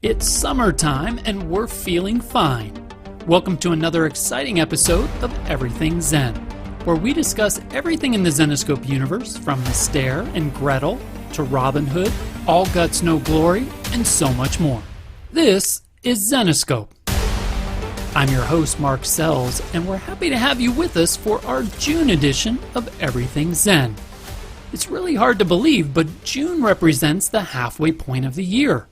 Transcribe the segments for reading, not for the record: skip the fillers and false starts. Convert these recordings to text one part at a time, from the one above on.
It's summertime and we're feeling fine. Welcome to another exciting episode of Everything Zen, where we discuss everything in the Zenescope universe, from Astaire and Gretel to Robin Hood, All Guts No Glory, and so much more. This is Zenescope. I'm your host, Mark Sells, and we're happy to have you with us for our June edition of Everything Zen. It's really hard to believe, but June represents the halfway point of the year.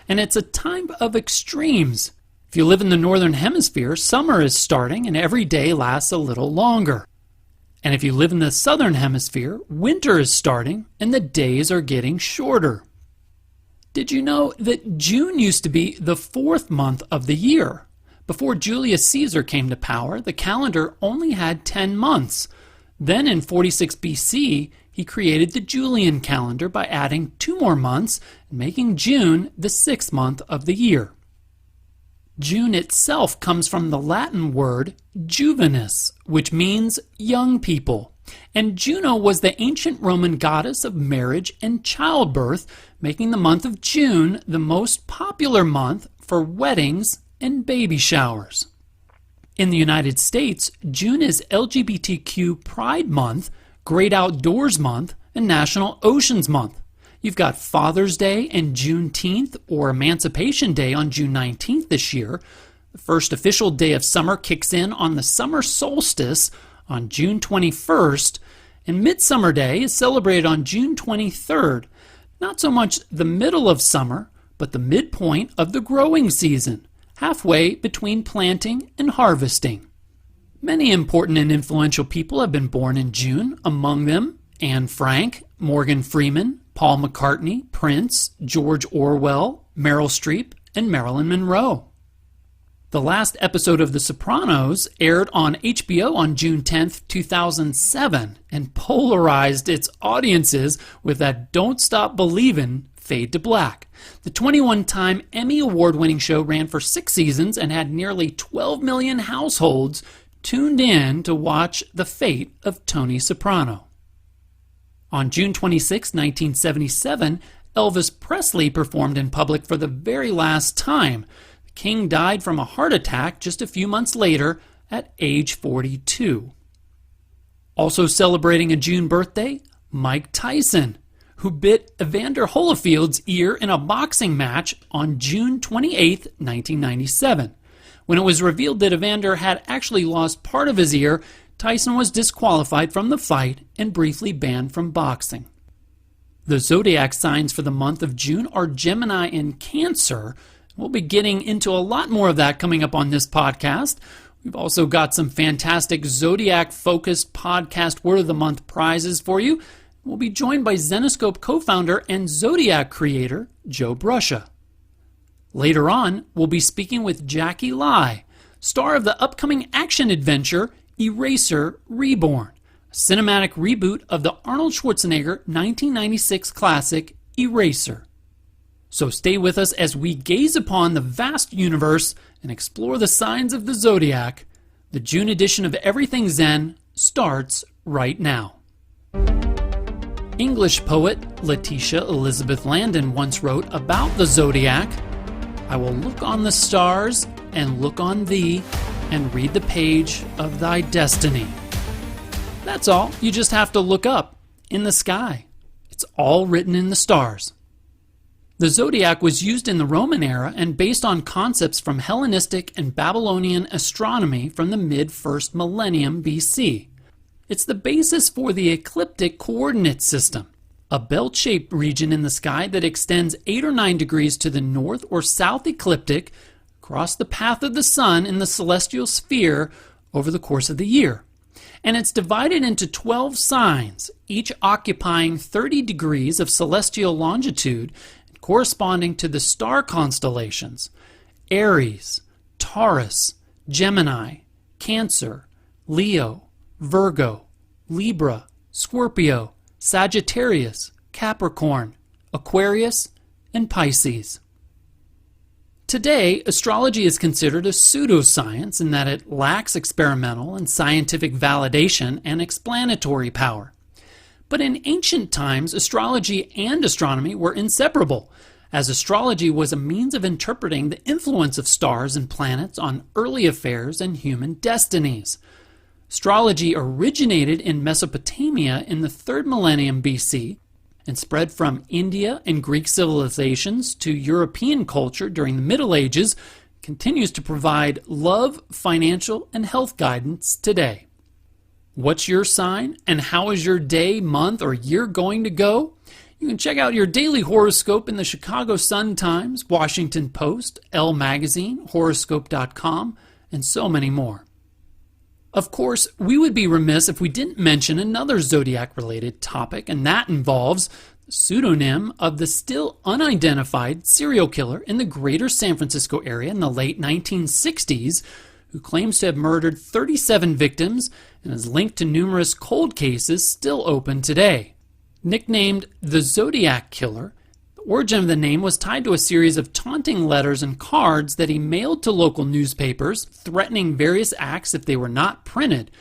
And it's a time of extremes. If you live in the northern hemisphere, summer is starting and every day lasts a little longer. And if you live in the southern hemisphere, winter is starting and the days are getting shorter. Did you know that June used to be the fourth month of the year? Before Julius Caesar came to power, the calendar only had 10 months. Then in 46 BC, he created the Julian calendar by adding 2 more months and making June the 6th month of the year. June itself comes from the Latin word juvenis, which means young people. And Juno was the ancient Roman goddess of marriage and childbirth, making the month of June the most popular month for weddings and baby showers. In the United States, June is LGBTQ Pride Month, Great Outdoors Month, and National Oceans Month. You've got Father's Day and Juneteenth, or Emancipation Day on June 19th this year. The first official day of summer kicks in on the summer solstice on June 21st, and Midsummer Day is celebrated on June 23rd. Not so much the middle of summer, but the midpoint of the growing season, halfway between planting and harvesting. Many important and influential people have been born in June, among them Anne Frank, Morgan Freeman, Paul McCartney, Prince, George Orwell, Meryl Streep, and Marilyn Monroe. The last episode of The Sopranos aired on HBO on June 10th, 2007, and polarized its audiences with that Don't Stop Believin' fade to black. The 21-time Emmy Award-winning show ran for 6 seasons and had nearly 12 million households tuned in to watch the fate of Tony Soprano. On June 26, 1977, Elvis Presley performed in public for the very last time. The King died from a heart attack just a few months later at age 42. Also celebrating a June birthday, Mike Tyson, who bit Evander Holyfield's ear in a boxing match on June 28, 1997. When it was revealed that Evander had actually lost part of his ear, Tyson was disqualified from the fight and briefly banned from boxing. The Zodiac signs for the month of June are Gemini and Cancer. We'll be getting into a lot more of that coming up on this podcast. We've also got some fantastic Zodiac-focused podcast Word of the Month prizes for you. We'll be joined by Zenescope co-founder and Zodiac creator, Joe Brusha. Later on, we'll be speaking with Jacky Lai, star of the upcoming action-adventure Eraser Reborn, a cinematic reboot of the Arnold Schwarzenegger 1996 classic Eraser. So stay with us as we gaze upon the vast universe and explore the signs of the Zodiac. The June edition of Everything Zen starts right now. English poet Letitia Elizabeth Landon once wrote about the Zodiac, "I will look on the stars and look on thee and read the page of thy destiny." That's all. You just have to look up in the sky. It's all written in the stars. The Zodiac was used in the Roman era and based on concepts from Hellenistic and Babylonian astronomy from the mid-1st millennium BC. It's the basis for the Ecliptic coordinate system, a belt-shaped region in the sky that extends 8 or 9 degrees to the north or south ecliptic across the path of the sun in the celestial sphere over the course of the year. And it's divided into 12 signs, each occupying 30 degrees of celestial longitude corresponding to the star constellations: Aries, Taurus, Gemini, Cancer, Leo, Virgo, Libra, Scorpio, Sagittarius, Capricorn, Aquarius, and Pisces. Today, astrology is considered a pseudoscience in that it lacks experimental and scientific validation and explanatory power. But in ancient times, astrology and astronomy were inseparable, as astrology was a means of interpreting the influence of stars and planets on early affairs and human destinies. Astrology originated in Mesopotamia in the 3rd millennium BC and spread from India and Greek civilizations to European culture during the Middle Ages, continues to provide love, financial, and health guidance today. What's your sign, and how is your day, month, or year going to go? You can check out your daily horoscope in the Chicago Sun-Times, Washington Post, Elle Magazine, horoscope.com, and so many more. Of course, we would be remiss if we didn't mention another Zodiac-related topic, and that involves the pseudonym of the still unidentified serial killer in the greater San Francisco area in the late 1960s, who claims to have murdered 37 victims and is linked to numerous cold cases still open today. Nicknamed the Zodiac Killer, the origin of the name was tied to a series of taunting letters and cards that he mailed to local newspapers, threatening various acts if they were not printed.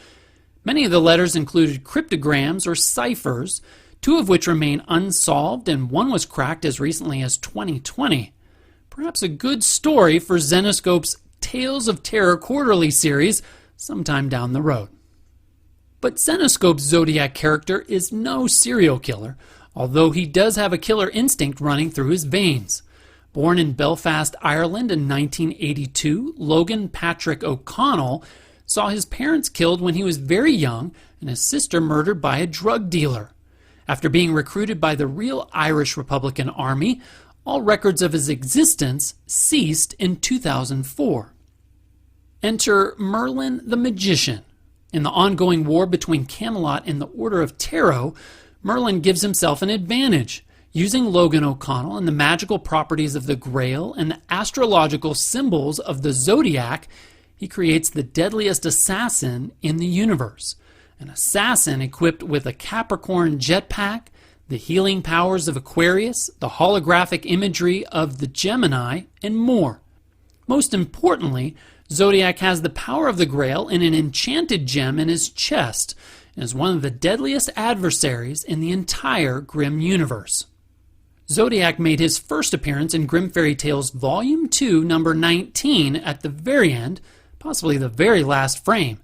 Many of the letters included cryptograms or ciphers, 2 of which remain unsolved, and one was cracked as recently as 2020. Perhaps a good story for Zenescope's Tales of Terror quarterly series sometime down the road. But Zenescope's Zodiac character is no serial killer, although he does have a killer instinct running through his veins. Born in Belfast, Ireland in 1982, Logan Patrick O'Connell saw his parents killed when he was very young and his sister murdered by a drug dealer. After being recruited by the real Irish Republican Army, all records of his existence ceased in 2004. Enter Merlin the Magician. In the ongoing war between Camelot and the Order of Tarot, Merlin gives himself an advantage. Using Logan O'Connell and the magical properties of the Grail and the astrological symbols of the Zodiac, he creates the deadliest assassin in the universe. An assassin equipped with a Capricorn jetpack, the healing powers of Aquarius, the holographic imagery of the Gemini, and more. Most importantly, Zodiac has the power of the Grail and an enchanted gem in his chest, and is one of the deadliest adversaries in the entire Grimm universe. Zodiac made his first appearance in Grimm Fairy Tales Volume 2, number 19, at the very end, possibly the very last frame.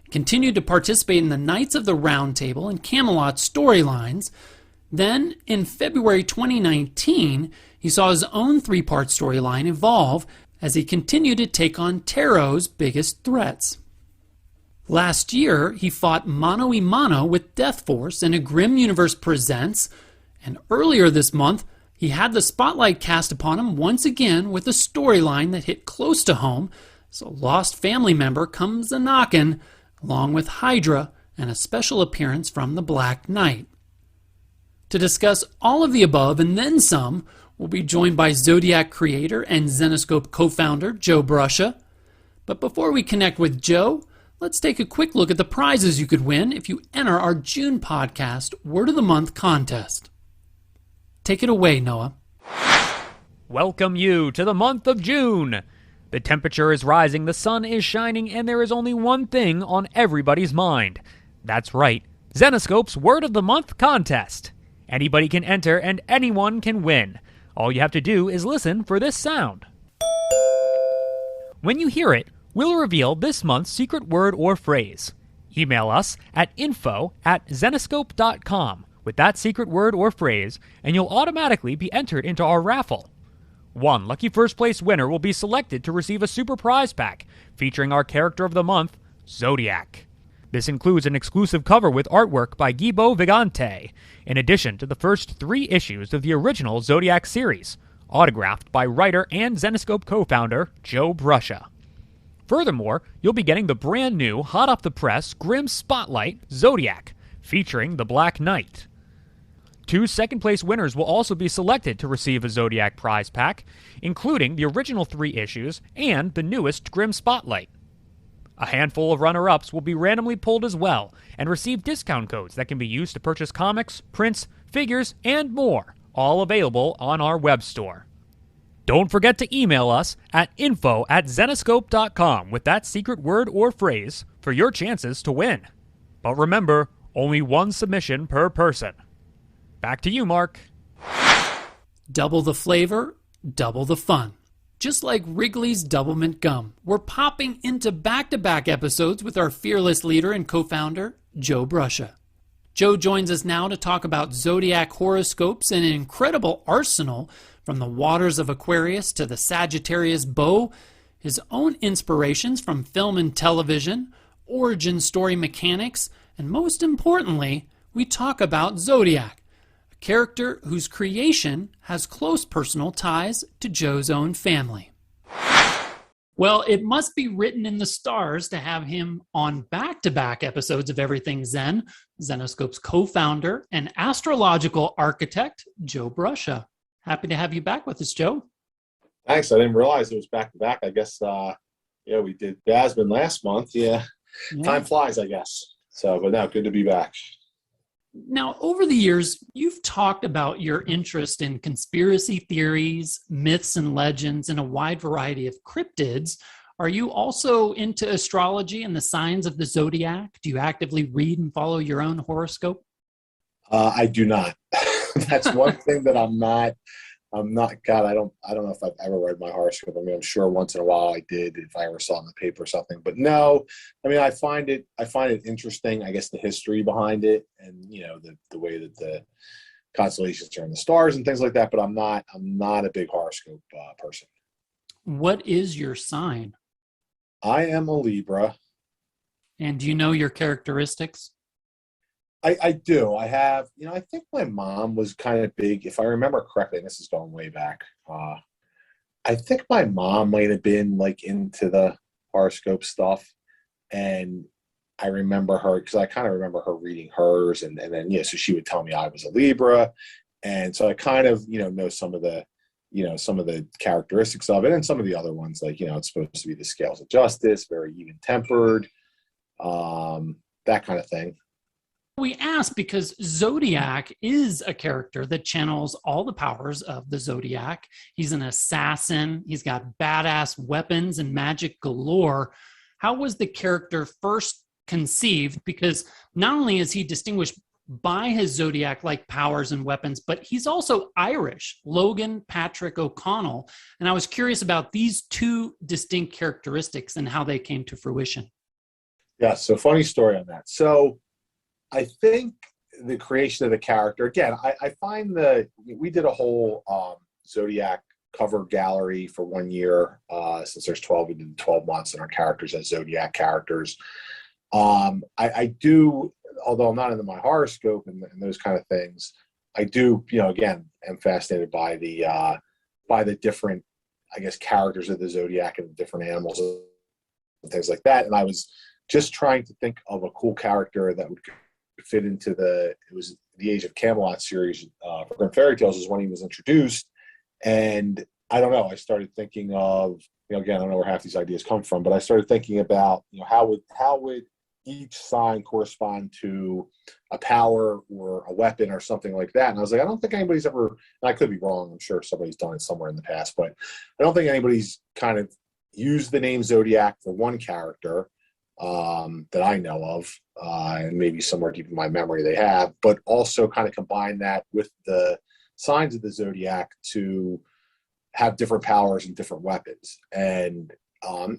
He continued to participate in the Knights of the Round Table and Camelot storylines. Then, in February 2019, he saw his own 3-part storyline evolve as he continued to take on Tarot's biggest threats. Last year, he fought mano a mano with Death Force in a Grimm Universe Presents, and earlier this month, he had the spotlight cast upon him once again with a storyline that hit close to home, as a lost family member comes a-knockin', along with Hydra and a special appearance from the Black Knight. To discuss all of the above and then some, we'll be joined by Zodiac creator and Zenescope co-founder Joe Brusha. But before we connect with Joe, let's take a quick look at the prizes you could win if you enter our June podcast Word of the Month contest. Take it away, Noah. Welcome you to the month of June. The temperature is rising, the sun is shining, and there is only one thing on everybody's mind. That's right, Zenescope's Word of the Month contest. Anybody can enter and anyone can win. All you have to do is listen for this sound. When you hear it, we'll reveal this month's secret word or phrase. Email us at info@zenescope.com with that secret word or phrase, and you'll automatically be entered into our raffle. One lucky first place winner will be selected to receive a super prize pack featuring our character of the month, Zodiac. This includes an exclusive cover with artwork by Gibo Vigante, in addition to the first 3 issues of the original Zodiac series, autographed by writer and Zenescope co-founder Joe Brusha. Furthermore, you'll be getting the brand new, hot-off-the-press Grimm Spotlight Zodiac, featuring the Black Knight. 2 second-place winners will also be selected to receive a Zodiac prize pack, including the original 3 issues and the newest Grimm Spotlight. A handful of runner-ups will be randomly pulled as well and receive discount codes that can be used to purchase comics, prints, figures, and more, all available on our web store. Don't forget to email us at info@zenescope.com with that secret word or phrase for your chances to win. But remember, only 1 submission per person. Back to you, Mark. Double the flavor, double the fun. Just like Wrigley's Double Mint Gum, we're popping into back-to-back episodes with our fearless leader and co-founder, Joe Brusha. Joe joins us now to talk about Zodiac horoscopes and an incredible arsenal from the waters of Aquarius to the Sagittarius bow, his own inspirations from film and television, origin story mechanics, and most importantly, we talk about Zodiac, a character whose creation has close personal ties to Joe's own family. Well, it must be written in the stars to have him on back-to-back episodes of Everything Zen, Zenescope's co-founder and astrological architect, Joe Brusha. Happy to have you back with us, Joe. Thanks. I didn't realize it was back-to-back. I guess, we did Jasmine last month. Yeah. Time flies, I guess. So, but no, good to be back. Now, over the years, you've talked about your interest in conspiracy theories, myths and legends, and a wide variety of cryptids. Are you also into astrology and the signs of the Zodiac? Do you actively read and follow your own horoscope? I do not. That's one thing that I'm not. God, I don't know if I've ever read my horoscope. I mean, I'm sure once in a while I did if I ever saw it in the paper or something. But no, I mean, I find it interesting, I guess, the history behind it and, the way that the constellations are in the stars and things like that. But I'm not a big horoscope person. What is your sign? I am a Libra. And do you know your characteristics? I do. I have, I think my mom was kind of big, if I remember correctly, and this is going way back. I think my mom might have been like into the horoscope stuff. And I remember her, because I kind of remember her reading hers. And then, so she would tell me I was a Libra. And so I kind of, know some of the characteristics of it and some of the other ones, like, it's supposed to be the scales of justice, very even tempered, that kind of thing. We ask because Zodiac is a character that channels all the powers of the Zodiac. He's an assassin. He's got badass weapons and magic galore. How was the character first conceived? Because not only is he distinguished by his Zodiac-like powers and weapons, but he's also Irish, Logan Patrick O'Connell. And I was curious about these two distinct characteristics and how they came to fruition. Yeah, so funny story on that. So I think the creation of the character, again, I find we did a whole Zodiac cover gallery for 1 year. Since there's 12, we did 12 months and our characters as Zodiac characters. I do, although I'm not into my horoscope and those kind of things, I do, again, am fascinated by the different, I guess, characters of the Zodiac and the different animals and things like that. And I was just trying to think of a cool character that would fit into it was the Age of Camelot series. For Fairy Tales is when he was introduced. And I don't know, I started thinking of, again, I don't know where half these ideas come from, but I started thinking about, how would each sign correspond to a power or a weapon or something like that. And I was like, I don't think anybody's ever, and I could be wrong, I'm sure somebody's done it somewhere in the past, but I don't think anybody's kind of used the name Zodiac for one character that I know of, and maybe somewhere deep in my memory they have, but also kind of combine that with the signs of the Zodiac to have different powers and different weapons. And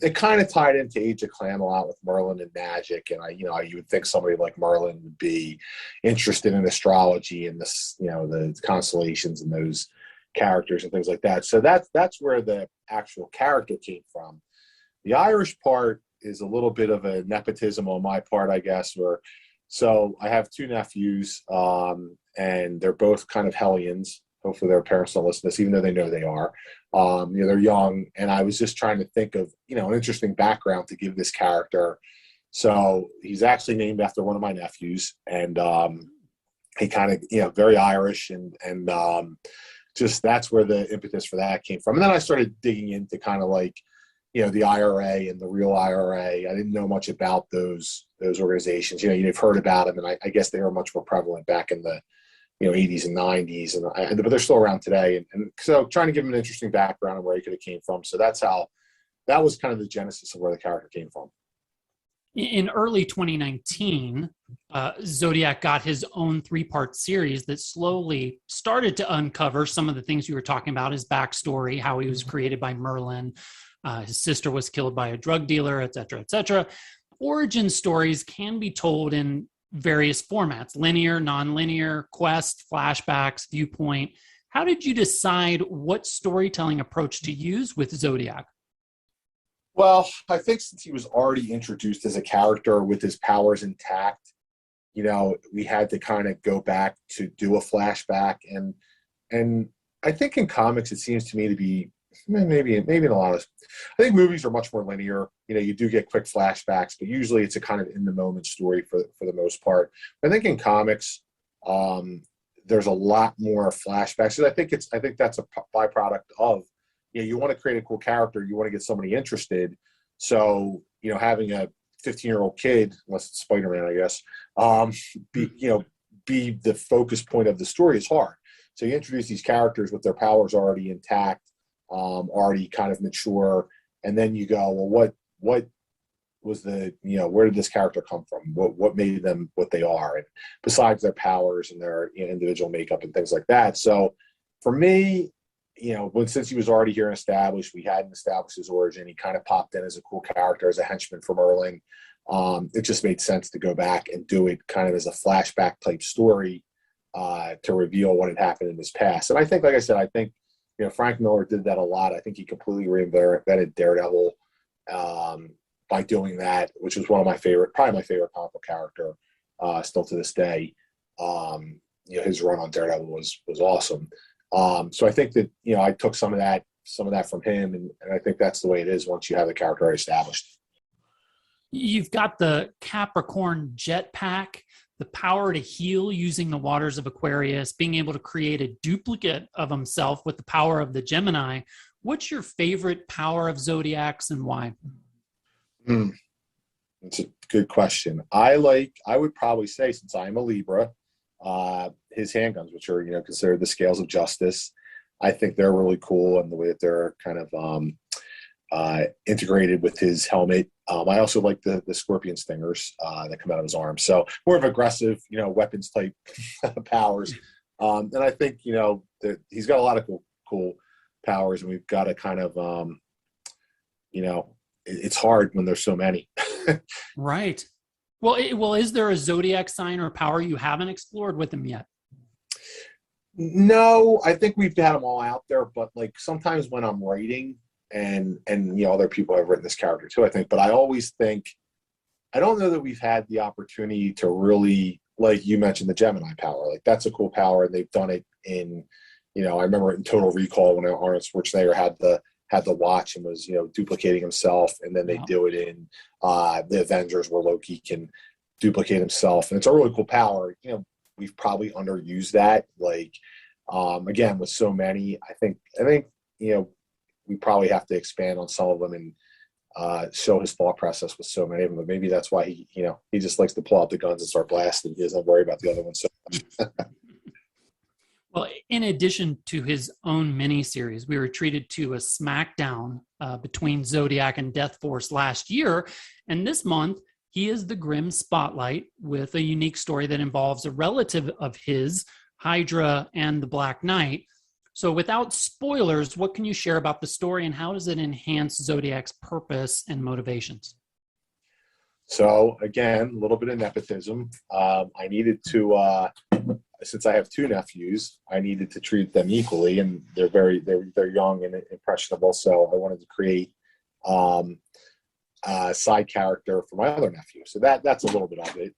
it kind of tied into Age of Camelot with Merlin and magic. And you would think somebody like Merlin would be interested in astrology and this, the constellations and those characters and things like that. So that's where the actual character came from. The Irish part is a little bit of a nepotism on my part, I guess. So I have two nephews, and they're both kind of hellions. Hopefully their parents don't listen to this, even though they know they are. They're young, and I was just trying to think of, an interesting background to give this character. So he's actually named after one of my nephews, and he kind of, very Irish, and just that's where the impetus for that came from. And then I started digging into kind of like, the IRA and the real IRA. I didn't know much about those organizations. You've heard about them, and I guess they were much more prevalent back in the 80s and 90s, but they're still around today. And so trying to give them an interesting background and where he could have came from. So that was kind of the genesis of where the character came from. In early 2019, Zodiac got his own 3-part series that slowly started to uncover some of the things you were talking about, his backstory, how he was created by Merlin, his sister was killed by a drug dealer, et cetera, et cetera. Origin stories can be told in various formats: linear, non-linear, quest, flashbacks, viewpoint. How did you decide what storytelling approach to use with Zodiac? Well, I think since he was already introduced as a character with his powers intact, we had to kind of go back to do a flashback, and I think in comics it seems to me to be maybe in a lot of, I think movies are much more linear. You do get quick flashbacks, but usually it's a kind of in the moment story for the most part. I think in comics, there's a lot more flashbacks. So I think that's a byproduct of, you want to create a cool character, you want to get somebody interested. So, having a 15-year-old kid, unless it's Spider-Man, I guess, be the focus point of the story is hard. So you introduce these characters with their powers already intact, already kind of mature, and then you go, well, what was where did this character come from? What made them what they are? And besides their powers and their individual makeup and things like that. So for me, since he was already here and established, we hadn't established his origin. He kind of popped in as a cool character, as a henchman for Merlin. It just made sense to go back and do it kind of as a flashback type story to reveal what had happened in his past. And I think, like I said, Frank Miller did that a lot. I think he completely reinvented Daredevil by doing that, which was probably my favorite comic book character still to this day. His run on Daredevil was awesome. So I think that, I took some of that from him, and I think that's the way it is once you have the character already established. You've got the Capricorn jetpack, the power to heal using the waters of Aquarius, being able to create a duplicate of himself with the power of the Gemini. What's your favorite power of Zodiac's and why? That's a good question. I would probably say, since I'm a Libra, his handguns, which are considered the scales of justice, I think they're really cool, and the way that they're kind of integrated with his helmet. I also like the scorpion stingers that come out of his arms. So more of aggressive, weapons type powers. And I think that he's got a lot of cool powers, and we've got to kind of it's hard when there's so many. Right. Well, is there a Zodiac sign or power you haven't explored with him yet? No, I think we've had them all out there, but like sometimes when I'm writing and other people have written this character too, I think, but I always think, I don't know that we've had the opportunity to really, like you mentioned, the Gemini power. Like that's a cool power, and they've done it in, I remember in Total Recall when Arnold Schwarzenegger had the watch and was duplicating himself, and then they do it in the Avengers where Loki can duplicate himself, and it's a really cool power. We've probably underused that, like again with so many. I think we probably have to expand on some of them and show his thought process with so many of them. But maybe that's why he just likes to pull out the guns and start blasting. He doesn't worry about the other ones so much. Well, in addition to his own miniseries, we were treated to a smackdown between Zodiac and Death Force last year. And this month, he is the Grim Spotlight with a unique story that involves a relative of his, Hydra and the Black Knight. So without spoilers, what can you share about the story, and how does it enhance Zodiac's purpose and motivations? So again, a little bit of nepotism. I needed to, since I have two nephews, I needed to treat them equally, and they're young and impressionable. So I wanted to create a side character for my other nephew. So that's a little bit of it.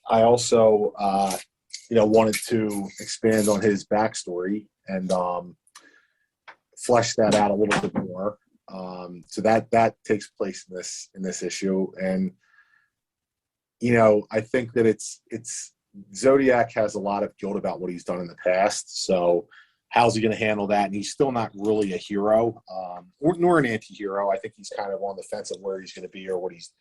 I also, wanted to expand on his backstory and flesh that out a little bit more. So that takes place in this issue, and I think that it's Zodiac has a lot of guilt about what he's done in the past. So how's he going to handle that? And he's still not really a hero, nor an anti-hero. I think he's kind of on the fence of where he's going to be or what he's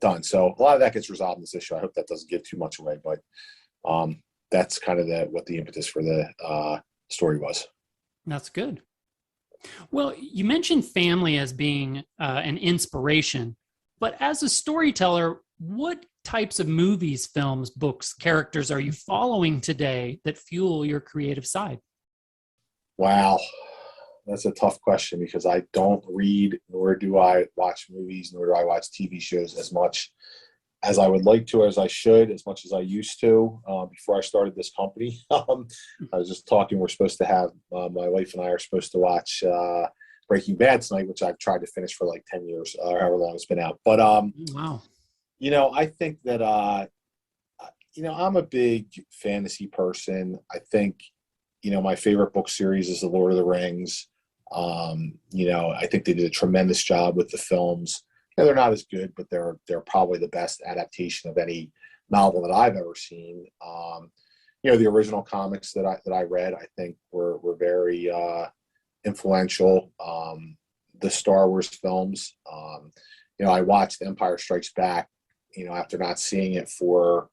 done. So a lot of that gets resolved in this issue. I hope that doesn't give too much away, but that's kind of what the impetus for the story was. That's good. Well, you mentioned family as being an inspiration. But as a storyteller, what types of movies, films, books, characters are you following today that fuel your creative side? Wow, that's a tough question because I don't read, nor do I watch movies, nor do I watch TV shows as much as I would like to, as I should, as much as I used to before I started this company. I was just talking, we're supposed to have, my wife and I are supposed to watch Breaking Bad tonight, which I've tried to finish for like 10 years, or however long it's been out. But, Wow. I think that, I'm a big fantasy person. I think, my favorite book series is The Lord of the Rings. I think they did a tremendous job with the films. They're not as good, but they're probably the best adaptation of any novel that I've ever seen. The original comics that I read, I think were very influential. The Star Wars films, I watched Empire Strikes Back, after not seeing it for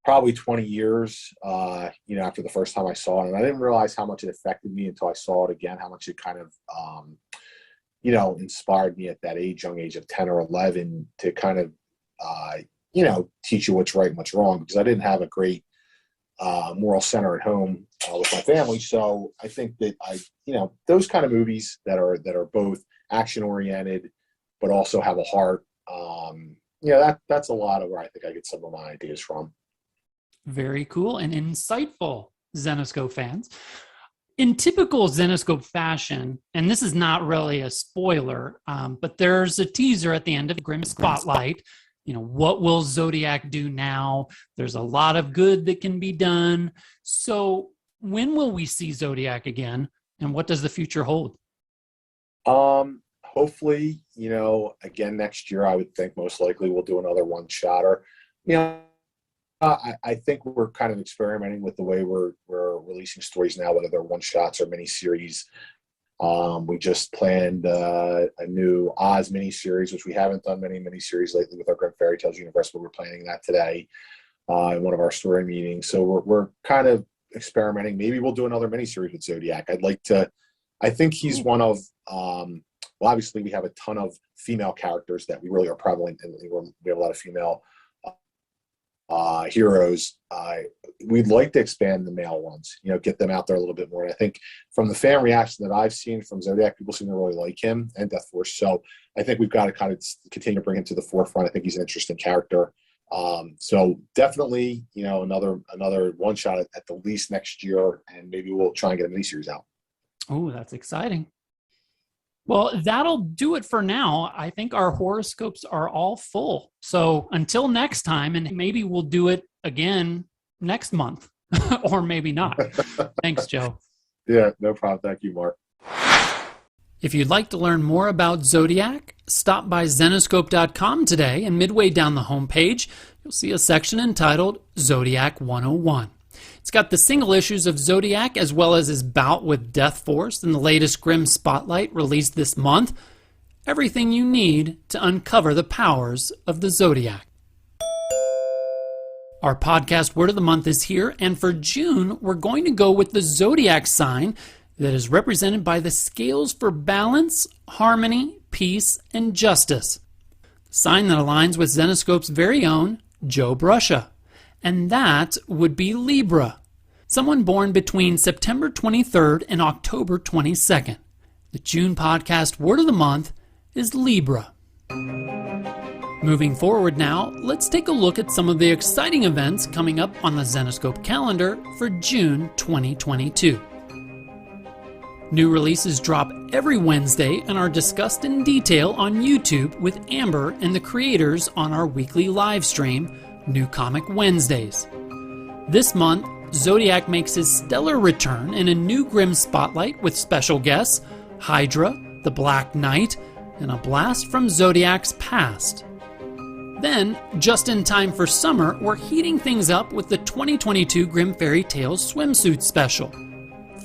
probably 20 years, after the first time I saw it. And I didn't realize how much it affected me until I saw it again, how much it kind of, inspired me at that young age of 10 or 11 to kind of, teach you what's right and what's wrong, because I didn't have a great moral center at home with my family. So I think that those kind of movies that are both action oriented, but also have a heart, that's a lot of where I think I get some of my ideas from. Very cool and insightful, Zenescope fans. In typical Zenescope fashion, and this is not really a spoiler, but there's a teaser at the end of Grim Spotlight. What will Zodiac do now? There's a lot of good that can be done. So when will we see Zodiac again? And what does the future hold? Hopefully, again, next year, I would think most likely we'll do another one-shotter. I think we're kind of experimenting with the way we're releasing stories now, whether they're one-shots or miniseries. We just planned a new Oz miniseries, which we haven't done many miniseries lately with our Grim Fairy Tales universe, but we're planning that today in one of our story meetings. So we're kind of experimenting. Maybe we'll do another miniseries with Zodiac. I think he's one of, obviously we have a ton of female characters that we really are prevalent in. We have a lot of female heroes. We'd like to expand the male ones, get them out there a little bit more. And I think from the fan reaction that I've seen from Zodiac, people seem to really like him and Death Force. So I think we've got to kind of continue to bring him to the forefront. I think he's an interesting character. So definitely, another one shot at the least next year, and maybe we'll try and get a miniseries out. Oh, that's exciting. Well, that'll do it for now. I think our horoscopes are all full. So until next time, and maybe we'll do it again next month, or maybe not. Thanks, Joe. Yeah, no problem. Thank you, Mark. If you'd like to learn more about Zodiac, stop by Zenescope.com today, and midway down the homepage, you'll see a section entitled Zodiac 101. It's got the single issues of Zodiac as well as his bout with Death Force and the latest Grim Spotlight released this month. Everything you need to uncover the powers of the Zodiac. Our podcast word of the month is here, and for June, we're going to go with the Zodiac sign that is represented by the scales for balance, harmony, peace, and justice. The sign that aligns with Zenescope's very own Joe Brusha. And that would be Libra, someone born between September 23rd and October 22nd. The June podcast word of the month is Libra. Moving forward now, let's take a look at some of the exciting events coming up on the Zenescope calendar for June 2022. New releases drop every Wednesday and are discussed in detail on YouTube with Amber and the creators on our weekly live stream, New Comic Wednesdays. This month, Zodiac makes his stellar return in a new Grim Spotlight with special guests, Hydra, the Black Knight, and a blast from Zodiac's past. Then, just in time for summer, we're heating things up with the 2022 Grim Fairy Tales swimsuit special.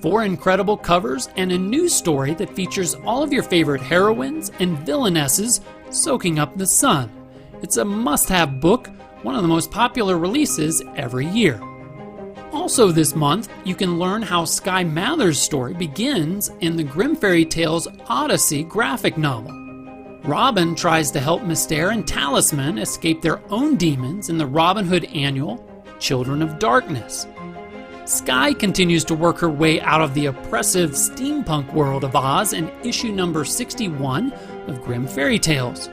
4 incredible covers and a new story that features all of your favorite heroines and villainesses soaking up the sun. It's a must-have book, one of the most popular releases every year. Also this month, you can learn how Sky Mather's story begins in the Grim Fairy Tales Odyssey graphic novel. Robin tries to help Mystere and Talisman escape their own demons in the Robin Hood annual, Children of Darkness. Skye continues to work her way out of the oppressive steampunk world of Oz in issue number 61 of Grimm Fairy Tales.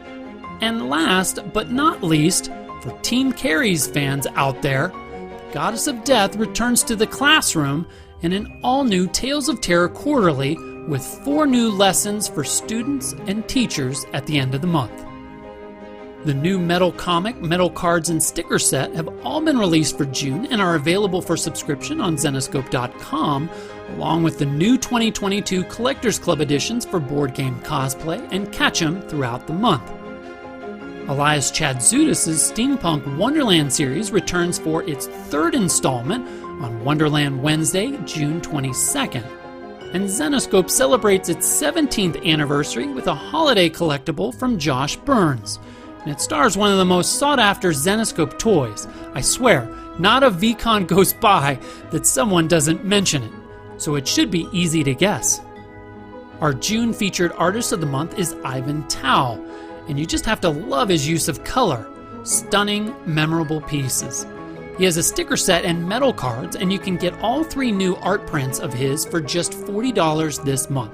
And last but not least, for Team Carrie's fans out there, the Goddess of Death returns to the classroom in an all-new Tales of Terror quarterly with 4 new lessons for students and teachers at the end of the month. The new metal comic, metal cards, and sticker set have all been released for June and are available for subscription on Zenescope.com, along with the new 2022 Collectors Club editions for board game cosplay and Catchem throughout the month. Elias Chadzudis' Steampunk Wonderland series returns for its 3rd installment on Wonderland Wednesday, June 22nd. And Zenescope celebrates its 17th anniversary with a holiday collectible from Josh Burns. And it stars one of the most sought-after Zenescope toys. I swear, not a VCon goes by that someone doesn't mention it, so it should be easy to guess. Our June featured artist of the month is Ivan Tao, and you just have to love his use of color. Stunning, memorable pieces. He has a sticker set and metal cards, and you can get all 3 new art prints of his for just $40 this month.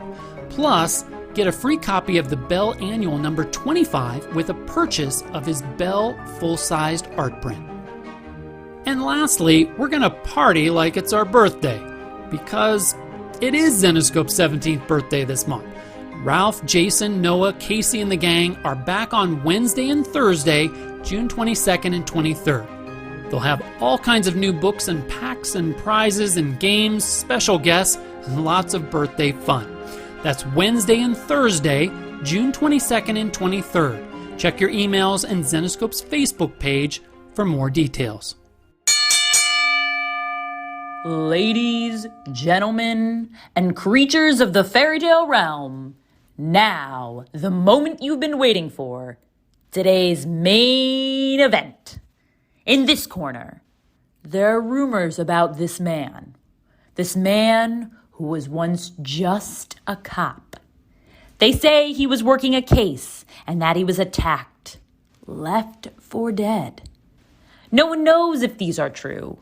Plus, get a free copy of the Bell Annual number 25 with a purchase of his Bell full-sized art print. And lastly, we're gonna party like it's our birthday, because it is Zenescope's 17th birthday this month. Ralph, Jason, Noah, Casey, and the gang are back on Wednesday and Thursday, June 22nd and 23rd. They'll have all kinds of new books and packs and prizes and games, special guests, and lots of birthday fun. That's Wednesday and Thursday, June 22nd and 23rd. Check your emails and Zenescope's Facebook page for more details. Ladies, gentlemen, and creatures of the fairy tale realm, now the moment you've been waiting for, today's main event. In this corner, there are rumors about this man who was once just a cop. They say he was working a case and that he was attacked, left for dead. No one knows if these are true,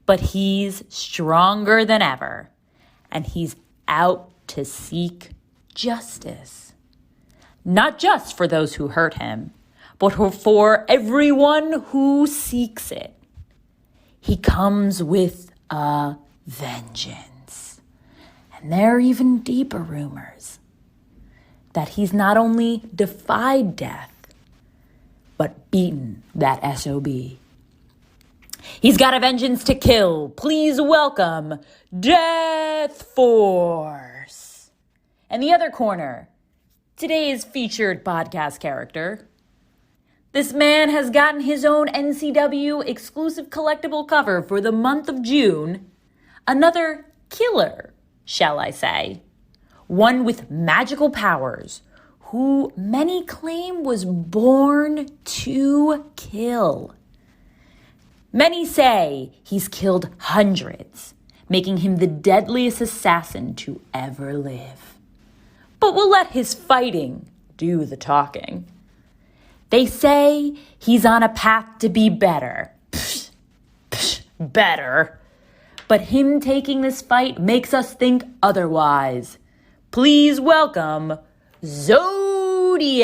but he's stronger than ever, and he's out to seek justice. Not just for those who hurt him, but for everyone who seeks it. He comes with a vengeance. And there are even deeper rumors that he's not only defied death, but beaten that SOB. He's got a vengeance to kill. Please welcome Death Force. And the other corner, today's featured podcast character. This man has gotten his own NCW exclusive collectible cover for the month of June. Another killer, shall I say. One with magical powers, who many claim was born to kill. Many say he's killed hundreds, making him the deadliest assassin to ever live. But we'll let his fighting do the talking. They say he's on a path to be better. Better. But him taking this fight makes us think otherwise. Please welcome Zodiac.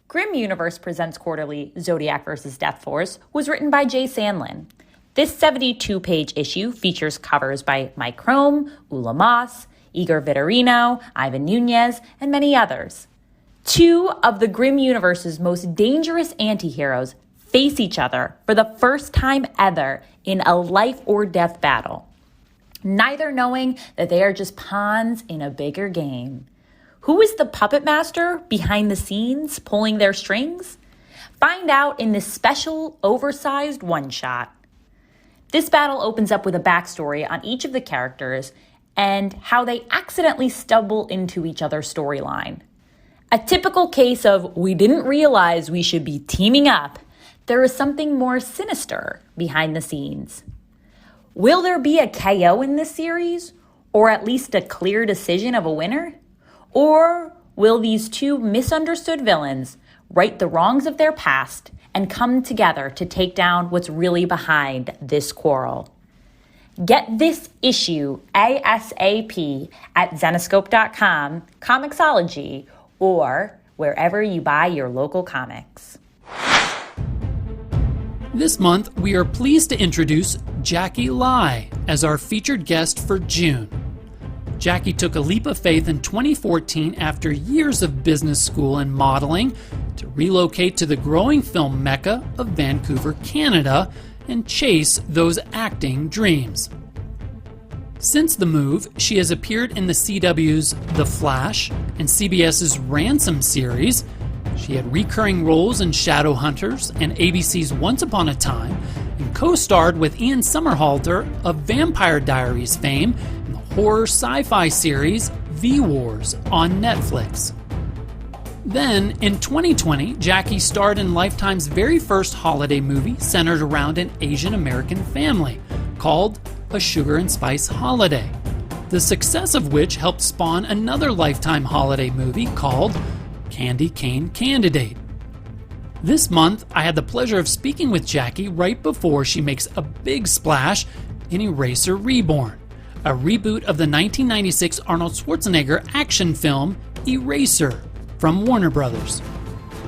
Grimm Universe Presents Quarterly Zodiac vs. Death Force was written by Jay Sandlin. This 72-page issue features covers by Mike Crome, Ula Moss, Igor Vitorino, Ivan Nunez, and many others. 2 of the Grimm Universe's most dangerous anti-heroes face each other for the first time ever in a life or death battle, neither knowing that they are just pawns in a bigger game. Who is the puppet master behind the scenes pulling their strings? Find out in this special, oversized one-shot. This battle opens up with a backstory on each of the characters and how they accidentally stumble into each other's storyline. A typical case of we didn't realize we should be teaming up. There is something more sinister behind the scenes. Will there be a KO in this series? Or at least a clear decision of a winner? Or will these two misunderstood villains right the wrongs of their past and come together to take down what's really behind this quarrel. Get this issue ASAP at Zenescope.com, Comixology, or wherever you buy your local comics. This month, we are pleased to introduce Jacky Lai as our featured guest for June. Jacky took a leap of faith in 2014 after years of business school and modeling to relocate to the growing film mecca of Vancouver, Canada, and chase those acting dreams. Since the move, she has appeared in the CW's The Flash and CBS's Ransom series. She had recurring roles in Shadowhunters and ABC's Once Upon a Time, and co-starred with Ian Somerhalder of Vampire Diaries fame in the horror sci-fi series V-Wars on Netflix. Then, in 2020, Jacky starred in Lifetime's very first holiday movie centered around an Asian American family called A Sugar and Spice Holiday, the success of which helped spawn another Lifetime holiday movie called Candy Cane Candidate. This month, I had the pleasure of speaking with Jacky right before she makes a big splash in Eraser Reborn, a reboot of the 1996 Arnold Schwarzenegger action film Eraser from Warner Brothers.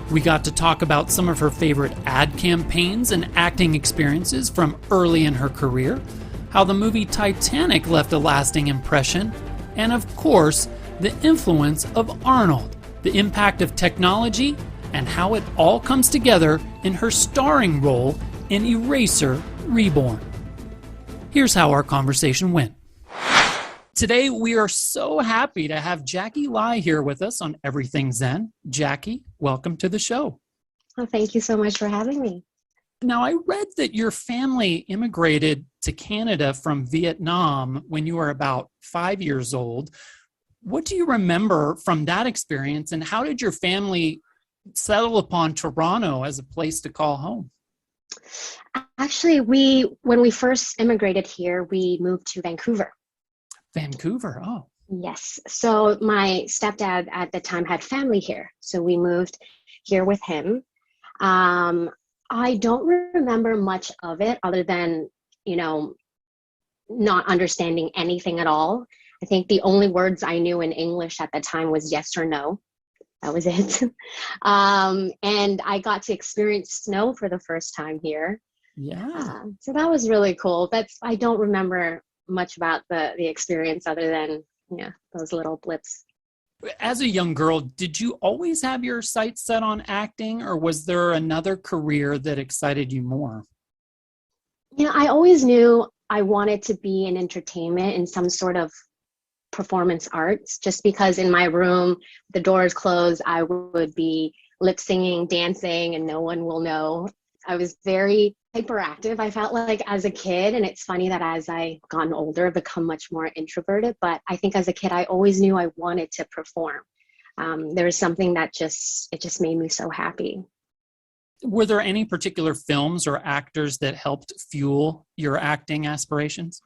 We got to talk about some of her favorite ad campaigns and acting experiences from early in her career, how the movie Titanic left a lasting impression, and of course, the influence of Arnold, the impact of technology, and how it all comes together in her starring role in Eraser Reborn. Here's how our conversation went. Today, we are so happy to have Jacky Lai here with us on Everything Zen. Jacky, welcome to the show. Well, thank you so much for having me. Now, I read that your family immigrated to Canada from Vietnam when you were about 5 years old. What do you remember from that experience, and how did your family settle upon Toronto as a place to call home? Actually, when we first immigrated here, we moved to Vancouver. Vancouver, oh. Yes. So my stepdad at the time had family here. So we moved here with him. I don't remember much of it other than, not understanding anything at all. I think the only words I knew in English at the time was yes or no. That was it. And I got to experience snow for the first time here. Yeah. So that was really cool. I don't remember much about the experience other than those little blips. As a young girl, did you always have your sights set on acting, or was there another career that excited you more? I always knew I wanted to be in entertainment in some sort of performance arts, just because in my room, the doors closed, I would be lip singing, dancing, and no one will know. I was very hyperactive, I felt like, as a kid. And it's funny that as I gotten older, I've become much more introverted. But I think as a kid, I always knew I wanted to perform. There was something that it just made me so happy. Were there any particular films or actors that helped fuel your acting aspirations?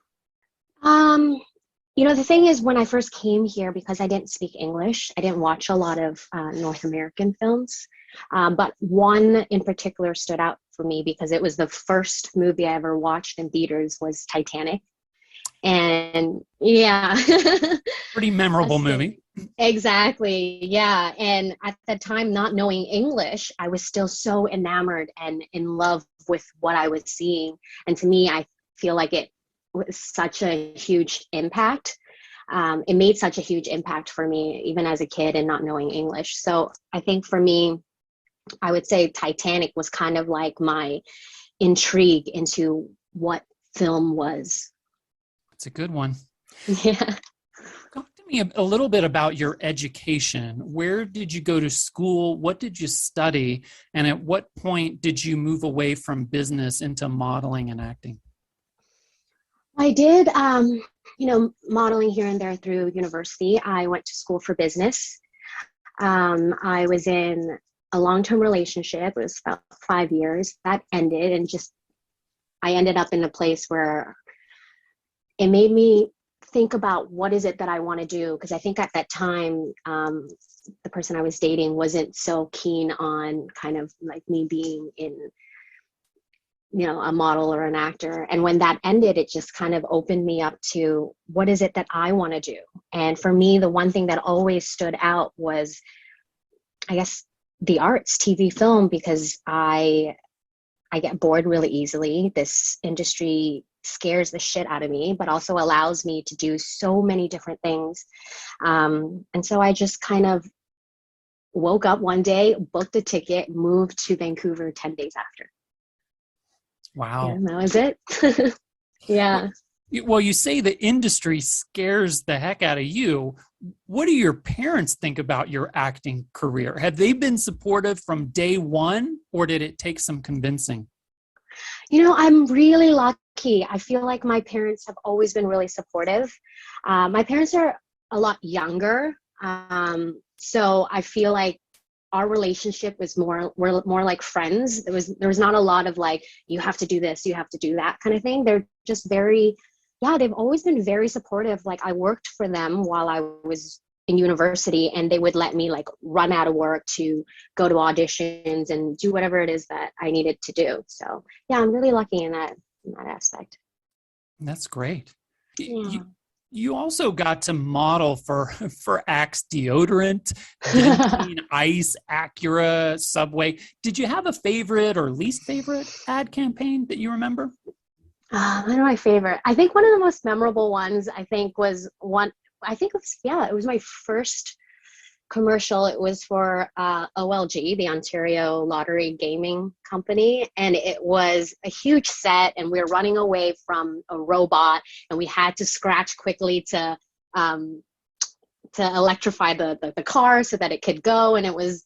The thing is, when I first came here, because I didn't speak English, I didn't watch a lot of North American films. But one in particular stood out for me because it was the first movie I ever watched in theaters was Titanic. And yeah. Pretty memorable movie. Exactly. Yeah. And at the time, not knowing English, I was still so enamored and in love with what I was seeing. And to me, I feel like it was such a huge impact. It made such a huge impact for me, even as a kid and not knowing English. So I think for me, I would say Titanic was kind of like my intrigue into what film was. It's a good one. Yeah. Talk to me a little bit about your education. Where did you go to school? What did you study? And at what point did you move away from business into modeling and acting? I did, modeling here and there through university. I went to school for business. I was in a long-term relationship. It was about 5 years. That ended, and I ended up in a place where it made me think about what is it that I want to do. Because I think at that time, the person I was dating wasn't so keen on kind of like me being in, you know, a model or an actor. And when that ended, it just kind of opened me up to what is it that I want to do. And for me, the one thing that always stood out was, I guess, the arts, TV, film, because I get bored really easily. This industry scares the shit out of me, but also allows me to do so many different things. And so I just kind of woke up one day, booked a ticket, moved to Vancouver 10 days after. Wow. And that was it. Yeah. Well, you say the industry scares the heck out of you. What do your parents think about your acting career? Have they been supportive from day one, or did it take some convincing? You know, I'm really lucky. I feel like my parents have always been really supportive. My parents are a lot younger. So I feel like our relationship was more like friends. There was not a lot of like, you have to do this, you have to do that kind of thing. They're just very, they've always been very supportive. Like I worked for them while I was in university, and they would let me like run out of work to go to auditions and do whatever it is that I needed to do. So yeah, I'm really lucky in that aspect. That's great. Yeah. You also got to model for Axe deodorant, Dentine Ice, Acura, Subway. Did you have a favorite or least favorite ad campaign that you remember? One of my favorite. I think one of the most memorable ones, I think, was one. It was my first commercial. It was for OLG, the Ontario Lottery Gaming Company, and it was a huge set, and we were running away from a robot, and we had to scratch quickly to electrify the car so that it could go, and it was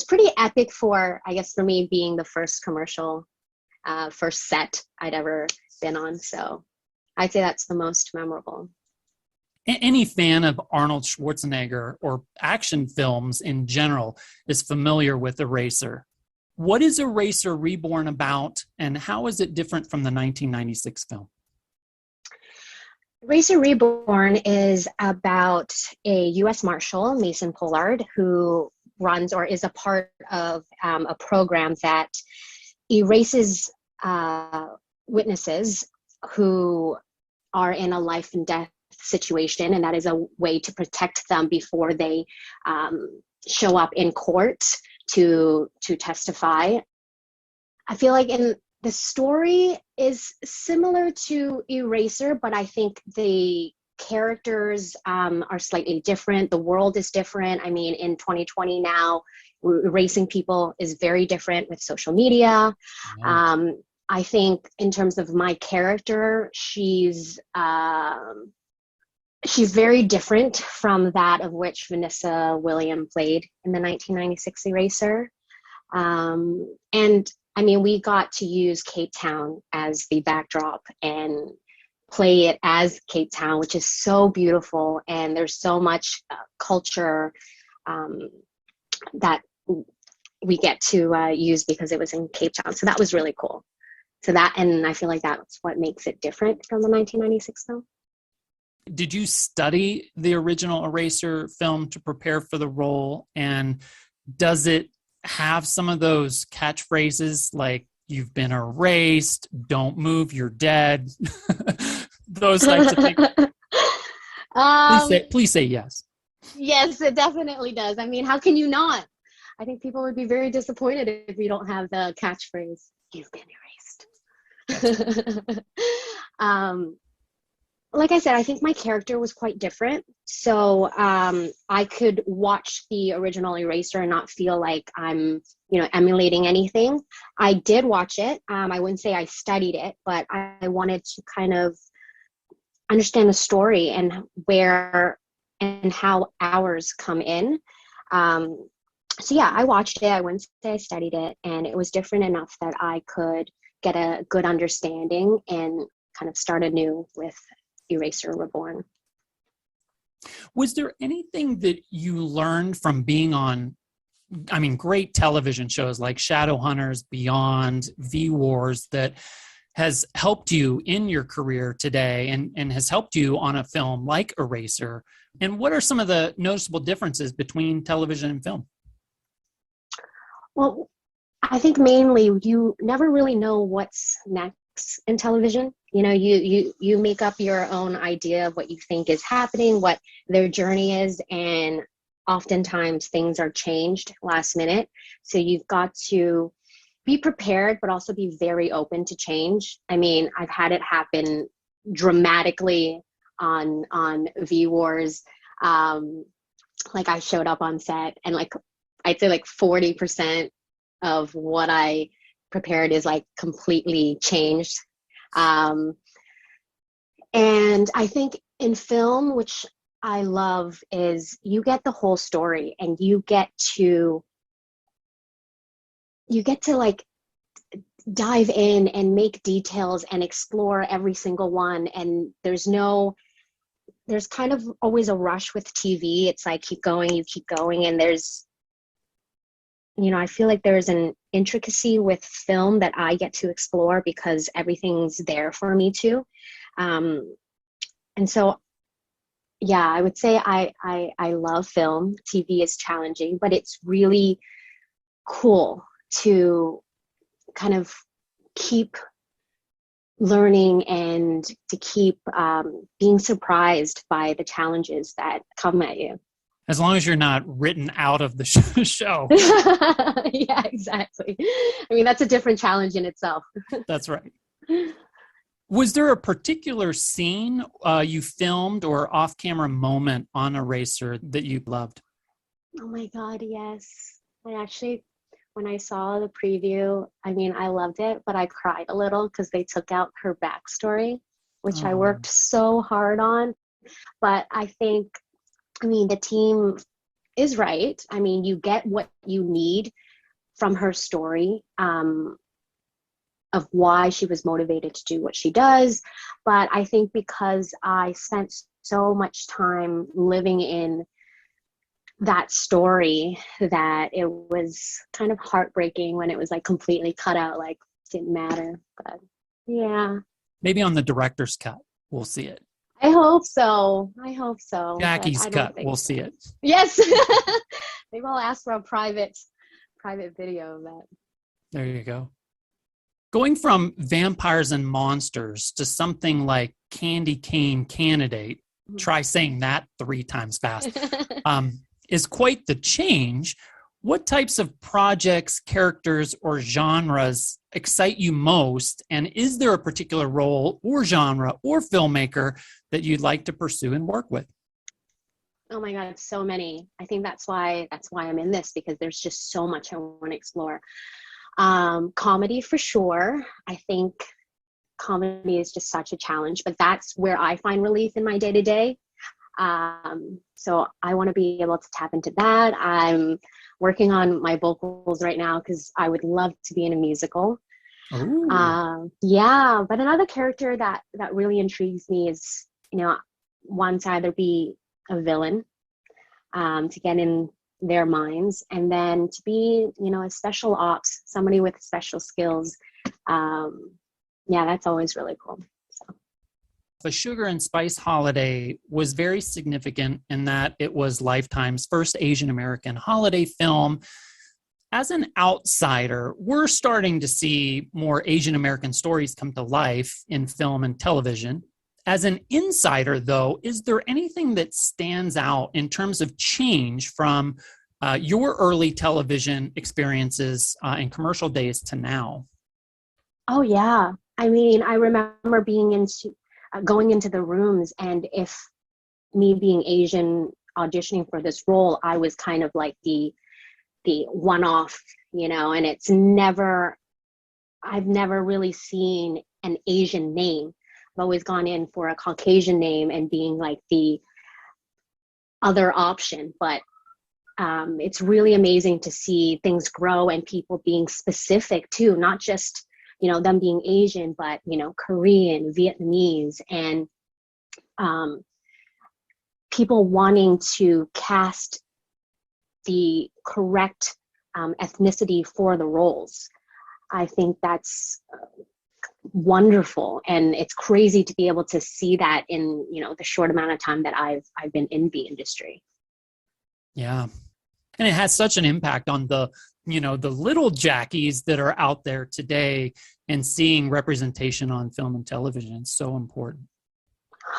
pretty epic for, I guess, for me being the first commercial, first set I'd ever been on. So I'd say that's the most memorable. Any fan of Arnold Schwarzenegger or action films in general is familiar with Eraser. What is Eraser Reborn about, and how is it different from the 1996 film? Eraser Reborn is about a U.S. Marshal, Mason Pollard, who runs or is a part of a program that erases witnesses who are in a life and death situation, and that is a way to protect them before they show up in court to testify. I feel like in the story is similar to Eraser, but I think the characters are slightly different. The world is different. I mean, in 2020 now, erasing people is very different with social media. Yeah. I think in terms of my character, she's very different from that of which Vanessa William played in the 1996 Eraser. And I mean, we got to use Cape Town as the backdrop and play it as Cape Town, which is so beautiful. And there's so much culture that we get to use because it was in Cape Town. So that was really cool. So that, and I feel like that's what makes it different from the 1996 film. Did you study the original Eraser film to prepare for the role? And does it have some of those catchphrases like, you've been erased, don't move, you're dead, those types of things? Please say yes. Yes, it definitely does. I mean, how can you not? I think people would be very disappointed if you don't have the catchphrase, you've been erased. Like I said, I think my character was quite different. So I could watch the original Eraser and not feel like I'm, emulating anything. I did watch it. I wouldn't say I studied it, but I wanted to kind of understand the story and where and how ours come in. So yeah, I watched it. I wouldn't say I studied it, and it was different enough that I could get a good understanding and kind of start anew with Eraser Reborn. Was there anything that you learned from being on, great television shows like Shadowhunters, Beyond, V-Wars, that has helped you in your career today and has helped you on a film like Eraser? And what are some of the noticeable differences between television and film? Well, I think mainly you never really know what's next in television. You know, you make up your own idea of what you think is happening, what their journey is, and oftentimes things are changed last minute. So you've got to be prepared, but also be very open to change. I mean, I've had it happen dramatically on V Wars. Like I showed up on set and like I'd say like 40% of what I prepared is like completely changed. And I think in film, which I love, is you get the whole story and you get to like dive in and make details and explore every single one. And there's kind of always a rush with TV. It's like, keep going. And there's, I feel like there's an intricacy with film that I get to explore because everything's there for me too. And so, yeah, I would say I love film. TV is challenging, but it's really cool to kind of keep learning and to keep being surprised by the challenges that come at you. As long as you're not written out of the show. Yeah, exactly. I mean, that's a different challenge in itself. That's right. Was there a particular scene you filmed or off-camera moment on Eraser that you loved? Oh my God, yes. When I saw the preview, I mean, I loved it, but I cried a little because they took out her backstory, which I worked so hard on. But the team is right. I mean, you get what you need from her story of why she was motivated to do what she does. But I think because I spent so much time living in that story that it was kind of heartbreaking when it was like completely cut out, like didn't matter. But yeah. Maybe on the director's cut, we'll see it. I hope so. Jacky's cut, we'll see it. Yes. Maybe I'll ask for a private video of that. There you go. Going from vampires and monsters to something like Candy Cane Candidate, try saying that 3 times fast, is quite the change. What types of projects, characters, or genres excite you most? And is there a particular role or genre or filmmaker that you'd like to pursue and work with? Oh my God, so many. I think that's why I'm in this, because there's just so much I want to explore. Comedy for sure. I think comedy is just such a challenge, but that's where I find relief in my day-to-day. So I want to be able to tap into that. I'm working on my vocals right now because I would love to be in a musical. Yeah, but another character that really intrigues me is, one to either be a villain, to get in their minds, and then to be, a special ops, somebody with special skills. Yeah, that's always really cool. The Sugar and Spice holiday was very significant in that it was Lifetime's first Asian American holiday film. As an outsider, we're starting to see more Asian American stories come to life in film and television. As an insider, though, is there anything that stands out in terms of change from your early television experiences and commercial days to now? Oh, yeah. I mean, I remember going into the rooms, and if me being Asian auditioning for this role, I was kind of like the one-off, and I've never really seen an Asian name. I've always gone in for a Caucasian name and being like the other option. But it's really amazing to see things grow and people being specific too, not just them being Asian, but, Korean, Vietnamese, and people wanting to cast the correct ethnicity for the roles. I think that's wonderful. And it's crazy to be able to see that in, the short amount of time that I've been in the industry. Yeah. And it has such an impact on the little Jackies that are out there today, and seeing representation on film and television is so important.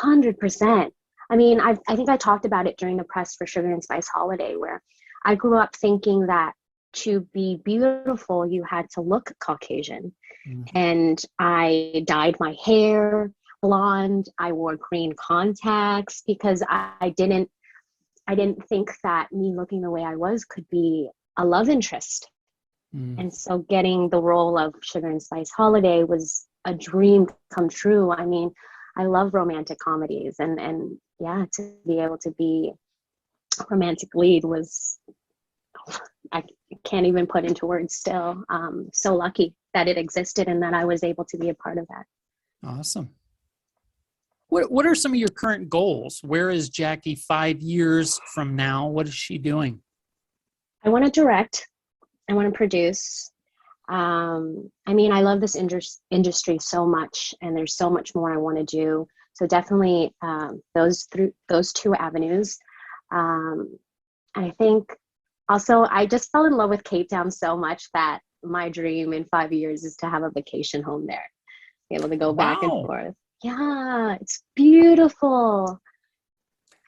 100%. I mean, I think I talked about it during the press for Sugar and Spice Holiday, where I grew up thinking that to be beautiful, you had to look Caucasian. Mm-hmm. And I dyed my hair blonde. I wore green contacts because I didn't think that me looking the way I was could be a love interest. Mm. And so getting the role of Sugar and Spice Holiday was a dream come true. I mean, I love romantic comedies, and yeah, to be able to be a romantic lead was, I can't even put into words still. So lucky that it existed and that I was able to be a part of that. Awesome. What are some of your current goals? Where is Jacky 5 years from now? What is she doing? I want to direct. I want to produce. I mean, I love this industry so much, and there's so much more I want to do. So definitely those two avenues. I think also I just fell in love with Cape Town so much that my dream in 5 years is to have a vacation home there, be able to go back and forth. Yeah, it's beautiful.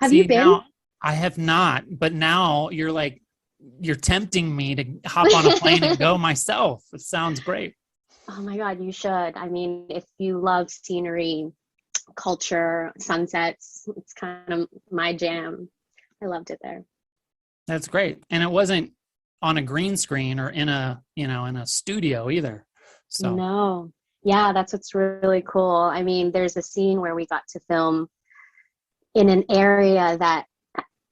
Have you been? Now, I have not, but now you're tempting me to hop on a plane and go myself. It sounds great. Oh my God, you should. I mean, if you love scenery, culture, sunsets, it's kind of my jam. I loved it there. That's great. And it wasn't on a green screen or in a studio either. So no. Yeah, that's what's really cool. I mean, there's a scene where we got to film in an area that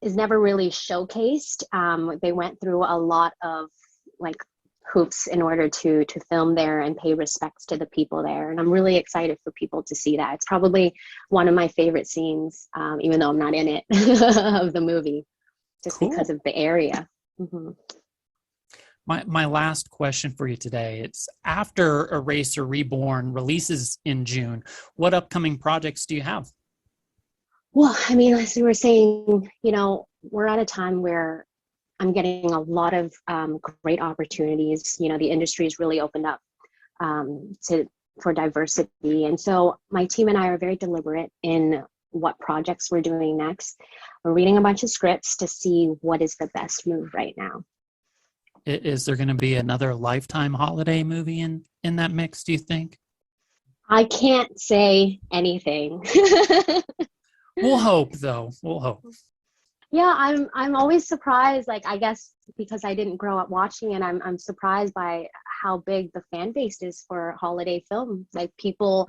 is never really showcased. They went through a lot of hoops in order to film there and pay respects to the people there. And I'm really excited for people to see that. It's probably one of my favorite scenes, even though I'm not in it, of the movie, just cool. Because of the area. Mm-hmm. My last question for you today, it's after Eraser Reborn releases in June, what upcoming projects do you have? Well, I mean, as we were saying, we're at a time where I'm getting a lot of great opportunities. The industry has really opened up for diversity. And so my team and I are very deliberate in what projects we're doing next. We're reading a bunch of scripts to see what is the best move right now. Is there going to be another Lifetime holiday movie in that mix, do you think? I can't say anything. We'll hope, though. We'll hope. Yeah, I'm always surprised. I guess because I didn't grow up watching it, I'm surprised by how big the fan base is for holiday film. People,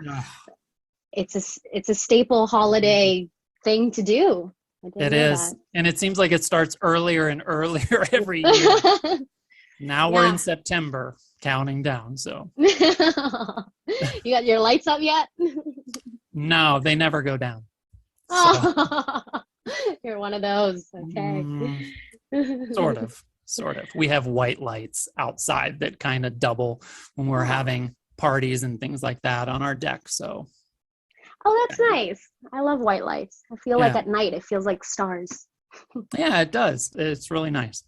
it's a staple holiday thing to do. It is, that. And it seems like it starts earlier and earlier every year. Now we're in September, counting down. So, you got your lights up yet? No, they never go down. So. You're one of those. Okay. Sort of. We have white lights outside that kind of double when we're having parties and things like that on our deck. So. Oh, that's nice. I love white lights. I feel like at night it feels like stars. Yeah, it does. It's really nice.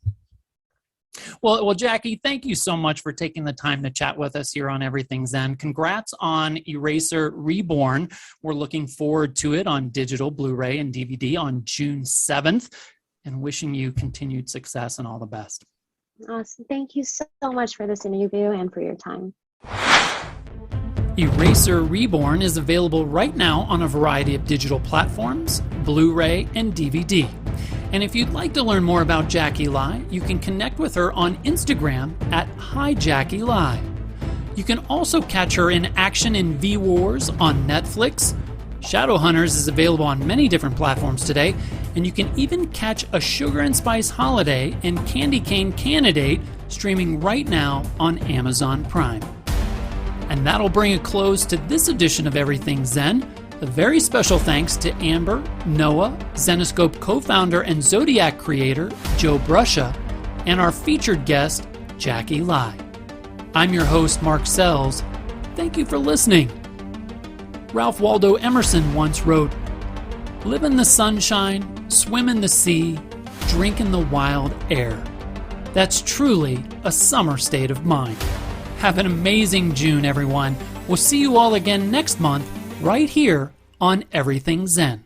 Well, Jacky, thank you so much for taking the time to chat with us here on Everything Zen. Congrats on Eraser Reborn. We're looking forward to it on digital, Blu-ray, and DVD on June 7th, and wishing you continued success and all the best. Awesome. Thank you so much for this interview and for your time. Eraser Reborn is available right now on a variety of digital platforms, Blu-ray, and DVD. And if you'd like to learn more about Jacky Lai, you can connect with her on Instagram at @HiJackyLai. You can also catch her in action in V-Wars on Netflix. Shadowhunters is available on many different platforms today, and you can even catch A Sugar and Spice Holiday and Candy Cane Candidate streaming right now on Amazon Prime. And that'll bring a close to this edition of Everything Zen. A very special thanks to Amber, Noah, Zenescope co-founder and Zodiac creator Joe Brusha, and our featured guest, Jacky Lai. I'm your host, Mark Sells. Thank you for listening. Ralph Waldo Emerson once wrote, "Live in the sunshine, swim in the sea, drink in the wild air." That's truly a summer state of mind. Have an amazing June, everyone. We'll see you all again next month, right here on Everything Zen.